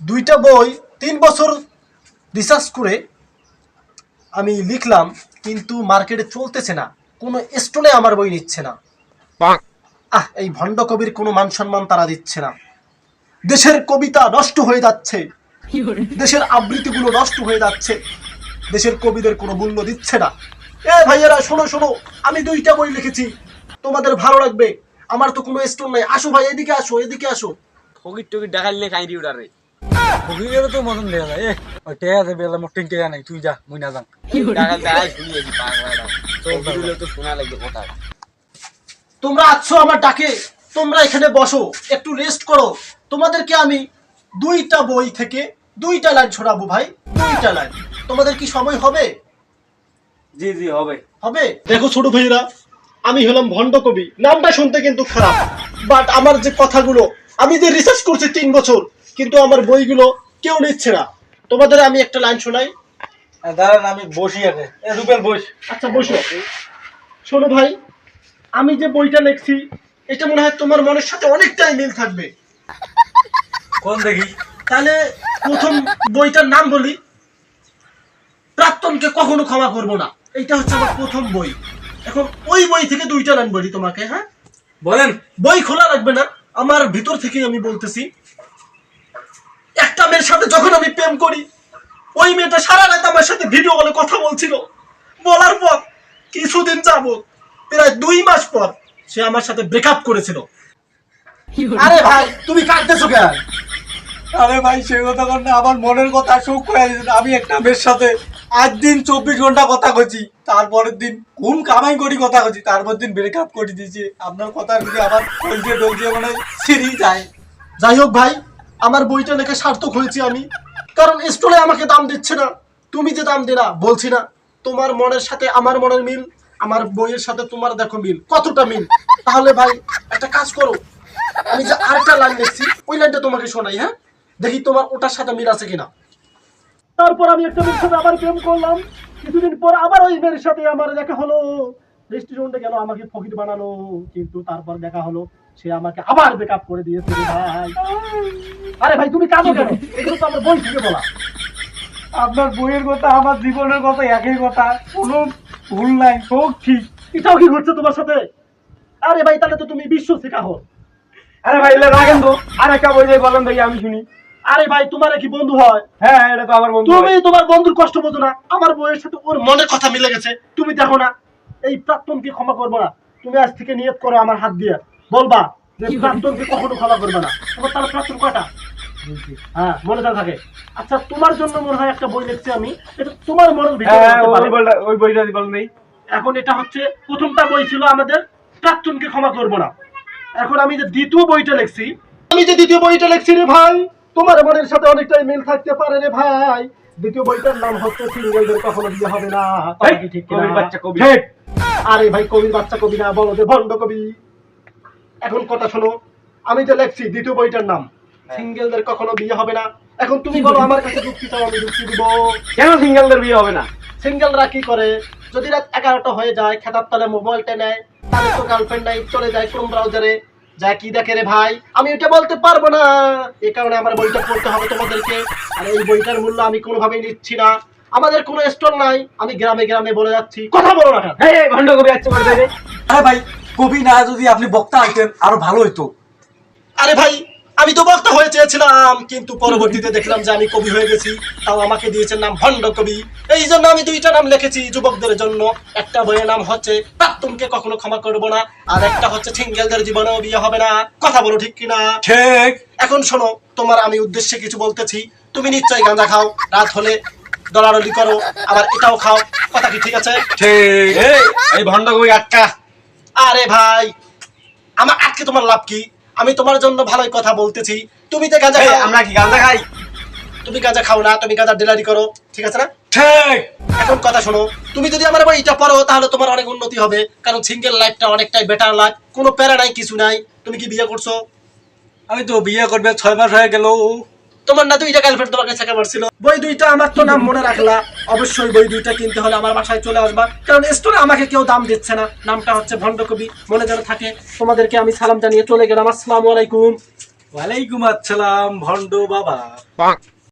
দুইটা বই 3 বছর রিসার্চ করে আমি লিখলাম, কিন্তু মার্কেটে চলতেছে না, কোনো স্টলে আমার বই নিচ্ছে না। এই ভণ্ড কবির কোনো মান সম্মান তারা দিচ্ছে না। দেশের কবিতা নষ্ট হয়ে যাচ্ছে, দেশের আবৃত্তিগুলো নষ্ট হয়ে যাচ্ছে, দেশের কবিদের কোনো মূল্য দিচ্ছে না। ভাইয়েরা শোনো শোনো, আমি 2টা বই লিখেছি, তোমাদের ভালো লাগবে। আমার তো কোনো স্টোর নাই। আসো ভাই, এদিকে আসো, এদিকে আসো। ফকির টকির দেখাইলে খাইরি উড়ারে ফকিরেরও তো মতন দেয়া যায়। ওই টেয়া আছে বেলা মোটিং টেয়া নাই, তুই যা মুই না যান। দেখাল দেখাই শুনিয়েছি পাগলাটা তো শোনা লাগবে কথা। তোমরা আছো আমার ডাকে, তোমরা এখানে বসো, একটু রেস্ট করো। তোমাদেরকে আমি 2টা বই থেকে 2টা লাইন ছড়াবো ভাই, 2টা লাইন। তোমাদের কি সময় হবে? জি জি হবে হবে। দেখো ছোট ভাইরা, আমি হলাম ভণ্ড কবি। নামটা শুনতে কিন্তু খারাপ, বাট আমার যে কথাগুলো, আমি যে রিসার্চ করছি 3 বছর, কিন্তু আমার বইগুলো কেউ নিচ্ছে না। তোমাদের আমি একটা লাইন শোনাই। দাঁড়ান আমি বসি আগে। রুবেল বস। আচ্ছা বসো। শোনো ভাই, আমি যে বইটা লিখছি এটা মনে হয় তোমার মনের সাথে অনেকটাই মিল থাকবে। কোন দেখি? তাহলে প্রথম বইটার নাম বলি, প্রাক্তনকে কখনো ক্ষমা করব না। এইটা হচ্ছে আমার প্রথম বই। এখন ওই বই থেকে 2টা লাইন বলি তোমাকে। হ্যাঁ বলেন। বই খোলা লাগবে না, আমার ভিতর থেকে আমি বলতেছি। একটা মেয়ের সাথে যখন আমি প্রেম করি, ওই মেয়েটা সারা রাত আমার সাথে ভিডিও কলে কথা বলছিল। বলার পর কিছুদিন যাবত, প্রায় 2 মাস পর সে আমার সাথে ব্রেকআপ করেছিল। আরে ভাই তুমি কাঁদতেছো কেন? আরে ভাই সে কথা কর না, আমার মনের কথা সুখ হয়ে গেছে। আমি একটা মেয়ের সাথে আজ দিন 24 ঘন্টা কথা কইছি, তারপরের দিন ঘুম কামাই করি কথা কইছি, তারপর দিন ব্রেকআপ করে দিয়েছি। আপনার কথা যদি আমার ডলছে মানে সিরি যায়। যাই হোক ভাই, আমার বইটা লেখা সার্থক হয়েছি আমি, কারণ স্টলে আমাকে দাম দিচ্ছে না। তুমি যে দাম দিলা, বলছি না তোমার মনের সাথে আমার মনের মিল, আমার বইয়ের সাথে তোমার দেখো মিল, কতটা মিল। তাহলে ভাই একটা কাজ করো, আমি যে আরেকটা লাইন লিখছি ওই লাইনটা তোমাকে শোনাই। হ্যাঁ, দেখি তোমার ওটার সাথে মিল আছে কিনা। তারপর আমি একটা মেয়ের সাথে আবার প্রেম করলাম। কিছুদিন পর আবার ওই মেয়ের সাথে আমার দেখা হলো। রেস্টুরেন্টে গেল, আমাকে ফকির বানালো, কিন্তু তারপর দেখা হলো সে আমাকে আবার ব্রেকআপ করে দিয়েছে রে ভাই। আরে ভাই তুমি কাঁদো কেন? এগুলো তো আমার বই থেকে বলা। আপনার বইয়ের কথা আমার জীবনের কথা একই কথা, কোনো ভুল নাই, সব ঠিক। এটাও কি ঘটছে তোমার সাথে? আরে ভাই তাহলে তো তুমি বিশ্ব শেখা হো। আরে ভাই এলে রাখেন তো, আর একটা বই দিয়ে বলেন ভাই আমি শুনি। আরে ভাই তোমার কি বন্ধু হয়? হ্যাঁ এটা তো আমার বন্ধু। তুমি তোমার বন্ধুর কষ্ট বোঝো না। আমার বইয়ের সাথে ওর মনের কথা মিলে গেছে। তুমি দেখো না, এই প্রাক্তনকে ক্ষমা করবো না। তুমি আজ থেকে নিয়ত করো আমার হাত দিয়ে, বলবা যে প্রাক্তনকে কখনো ক্ষমা করবে না। তোমার তাহলে প্রাক্তন কয়টা? হ্যাঁ মনে থাকে। আচ্ছা তোমার জন্য মনে হয় একটা বই লিখছি আমি, এটা তোমার মনের ভিতরে হতে পারে। ওই বইটা বলেন নেই। এখন এটা হচ্ছে প্রথমটা বই ছিল আমাদের প্রাক্তনকে ক্ষমা করবো না। এখন আমি যে দ্বিতীয় বইটা লিখছি রে ভাই, তোমার মনের সাথে অনেকটাই মিল থাকতে পারে রে ভাই। দ্বিতীয় বইটার নাম হচ্ছে সিঙ্গেলদের কখনো বিয়ে হবে না। ঠিক কবির বাচ্চা কবি। আরে ভাই কবির বাচ্চা কবি না, বলো যে ভণ্ড কবি। এখন কথা শোনো, আমি যে লিখছি দ্বিতীয় বইটার নাম সিঙ্গেলদের কখনো বিয়ে হবে না। এখন তুমি বলো আমার কাছে যুক্তি চাও, আমি যুক্তি দিব। কেন সিঙ্গেলদের বিয়ে হবে না? সিঙ্গেলরা কি করে, যদি রাত 11টা হয়ে যায়, খেতার তলে মোবাইলটা নেয়, তাহলে তো গার্লফ্রেন্ড নাই, চলে যায় ক্রোম ব্রাউজারে, যা কি দেখে রে ভাই। আমি এটা বলতে পারবো না, এই কারণে আমার বইটা পড়তে হবে তোমাদেরকে। আর এই বইটার মূল্য আমি কোনোভাবেই নিচ্ছি না। আমাদের কোনো স্টোর নাই, আমি গ্রামে গ্রামে বলে যাচ্ছি, কথা বলো না কেন? এই ভণ্ড কবি আচ্ছা করে দেবে। আরে ভাই কবি না, যদি আপনি বক্তা হইতেন আরো ভালো হইতো। আরে ভাই আমি তো বক্তা হয়ে চেয়েছিলাম, কিন্তু পরবর্তীতে দেখলাম যে আমি কবি হয়ে গেছি, তাও আমাকে দিয়েছেন নাম ভণ্ড কবি। এই জন্য আমি 2টা নাম লিখেছি যুবকদের জন্য। একটা বইয়ের নাম হচ্ছে প্রাক্তনকে কখনো ক্ষমা করবো না, আর একটা হচ্ছে সিঙ্গেলদের জীবনেও বিয়ে হবে না। কথা বলো ঠিক কিনা? ঠিক। এখন শোনো, তোমার আমি উদ্দেশ্যে কিছু বলতেছি। তুমি নিশ্চয়ই গাঁজা খাও, রাত হলে দলাদলি করো, আবার এটাও খাও, কথা কি ঠিক আছে? ঠিক। এই ভণ্ড কবি আটকা। আরে ভাই আমার আজকে তোমার লাভ কি? আমি তোমার জন্য ভালোই কথা বলতেছি। তুমি তো গাঁজা খাও। আমরা কি গাঁজা খাই? তুমি গাঁজা খাও না, তুমি গাঁজা ডিলারি করো, ঠিক আছে না? ঠিক। এখন কথা শোনো, তুমি যদি আমার বইটা পড়ো তাহলে তোমার অনেক উন্নতি হবে, কারণ সিঙ্গেল লাইফটা অনেকটাই বেটার লাইফ, কোনো প্যারা নাই, কিছু নাই। তুমি কি বিয়ে করছো? আমি তো বিয়ে করবে 6 মাস হয়ে গেল। তোমার না 2টা গার্লফ্রেন্ড তোমাকে ছেঁকা মারছিল। বই 2টা আমার তো নাম মনে রাখলা, অবশ্যই বই 2টা কিনতে হলে আমার বাসায় চলে আসবা, কারণ স্টোরে আমাকে কেউ দাম দিচ্ছে না। নামটা হচ্ছে ভণ্ড কবি, মনে যেন থাকে। তোমাদেরকে আমি সালাম জানিয়ে চলে গেলাম। আসসালামু আলাইকুম। ওয়ালাইকুম আসসালাম ভন্ড বাবা।